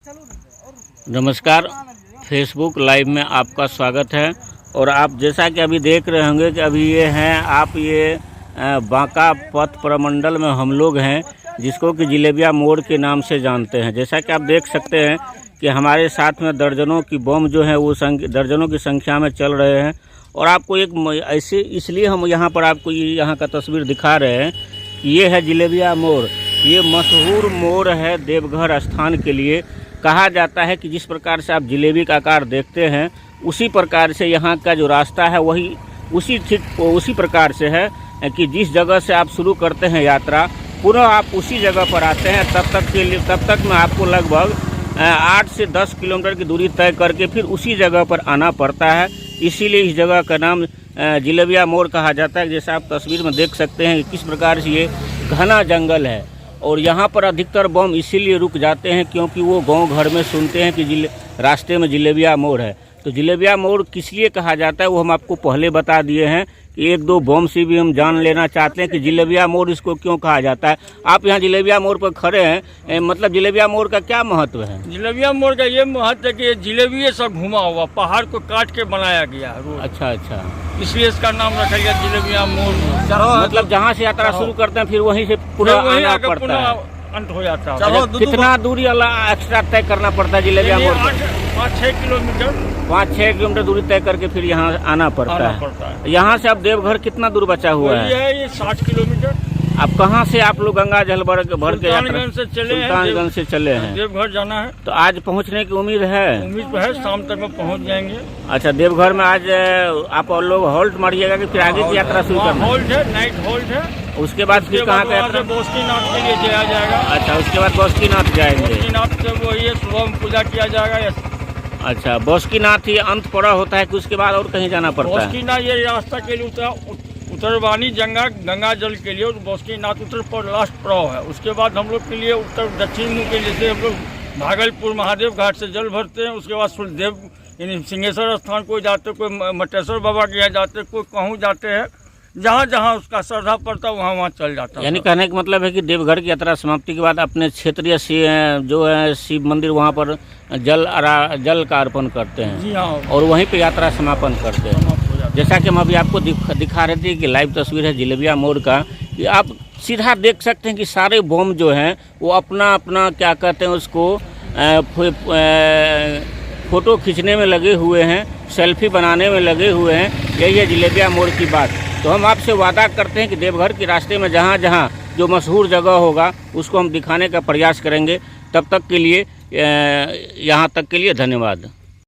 नमस्कार, Facebook live में आपका स्वागत है। और आप जैसा कि अभी देख रहे होंगे कि अभी ये बांका पथ प्रमंडल में हम लोग हैं, जिसको कि जिलेबिया मोड़ के नाम से जानते हैं। जैसा कि आप देख सकते हैं कि हमारे साथ में दर्जनों की बम जो है वो दर्जनों की संख्या में चल रहे हैं। और आपको एक ऐसे इसलिए हम यहाँ पर आपको यहाँ का तस्वीर दिखा रहे हैं कि ये है जिलेबिया मोड़। ये मशहूर मोड़ है देवघर स्थान के लिए। कहा जाता है कि जिस प्रकार से आप जिलेबी का आकार देखते हैं उसी प्रकार से यहाँ का जो रास्ता है वही उसी प्रकार से है कि जिस जगह से आप शुरू करते हैं यात्रा, पुनः आप उसी जगह पर आते हैं। तब तक में आपको लगभग 8 से 10 किलोमीटर की दूरी तय करके फिर उसी जगह पर आना पड़ता है। इसीलिए इस जगह का नाम जिलेबिया मोड़ कहा जाता है। जैसा आप तस्वीर में देख सकते हैं कि किस प्रकार से ये घना जंगल है। और यहाँ पर अधिकतर बम इसीलिए रुक जाते हैं क्योंकि वो गांव घर में सुनते हैं कि रास्ते में जिलेबिया मोड़ है। तो जिलेबिया मोड़ किस लिए कहा जाता है वो हम आपको पहले बता दिए हैं कि एक दो बम से भी हम जान लेना चाहते हैं कि जिलेबिया मोड़ इसको क्यों कहा जाता है। आप यहाँ जिलेबिया मोड़ पर खड़े हैं, मतलब जिलेबिया मोड़ का क्या महत्व है? जिलेबिया मोड़ का ये महत्व है कि जिलेबी सब घुमा हुआ पहाड़ को काट के बनाया गया रोड। अच्छा, इसलिए इसका नाम रखा गया जिलेबिया मोड़। मतलब जहाँ से यात्रा शुरू करते हैं फिर वहीं से पूरा आना पड़ता है, अंत हो जाता है। कितना दूरी एक्स्ट्रा तय करना पड़ता है जिलेबिया मोड़ पर? 5-6 किलोमीटर 5-6 किलोमीटर दूरी तय करके फिर यहाँ आना पड़ता है। यहाँ से अब देवघर कितना दूर बचा हुआ है? ये 60 किलोमीटर। अब कहाँ से आप लोग गंगा जल भर के सुल्तानगंज से चले हैं? देवघर जाना है। तो आज पहुँचने की उम्मीद है? उम्मीद है, शाम तक में पहुँच जाएंगे। अच्छा, देवघर में आज आप लोग होल्ट मारिएगा कि फिर आगे की यात्रा शुरू करना? होल्ट है, नाइट होल्ट है। उसके बाद फिर कहाँ का यात्रा? बासुकीनाथ के लिए जाया जाएगा। अच्छा, उसके बाद बासुकीनाथ जाएंगे। बासुकीनाथ से वो ये सुबह में पूजा किया जाएगा। अच्छा, बासुकीनाथ ही अंत पड़ा होता है कि उसके बाद और कहीं जाना पड़ता है? बासुकीनाथ ये रास्ता के लिए उत्तरवाणी गंगा जल के लिए बासुकीनाथ उत्तर पर लास्ट पड़ाव है। उसके बाद हम लोग के लिए उत्तर दक्षिण मुख के लिए हम लोग भागलपुर महादेव घाट से जल भरते हैं। उसके बाद सूर्यदेव यानी सिंहेश्वर स्थान कोई जाते, कोई मटेश्वर बाबा के यहाँ जाते, कोई कहूँ जाते हैं। जहाँ जहाँ उसका श्रद्धा पड़ता वहाँ वहाँ चल जाता है। यानी कहने का मतलब है कि देवघर की यात्रा समाप्ति के बाद अपने क्षेत्रीय जो है शिव मंदिर वहाँ पर जल का अर्पण करते हैं। जी हाँ, और वहीं पे यात्रा समापन करते हैं। जैसा कि हम अभी आपको दिखा रहे थे कि लाइव तस्वीर है जिलेबिया मोड़ का, कि आप सीधा देख सकते हैं कि सारे बम जो हैं वो अपना क्या कहते हैं उसको फोटो खींचने में लगे हुए हैं, सेल्फी बनाने में लगे हुए हैं। यही है जिलेबिया मोड़ की बात। तो हम आपसे वादा करते हैं कि देवघर के रास्ते में जहाँ जहाँ जो मशहूर जगह होगा उसको हम दिखाने का प्रयास करेंगे। तब तक के लिए यहाँ तक के लिए धन्यवाद।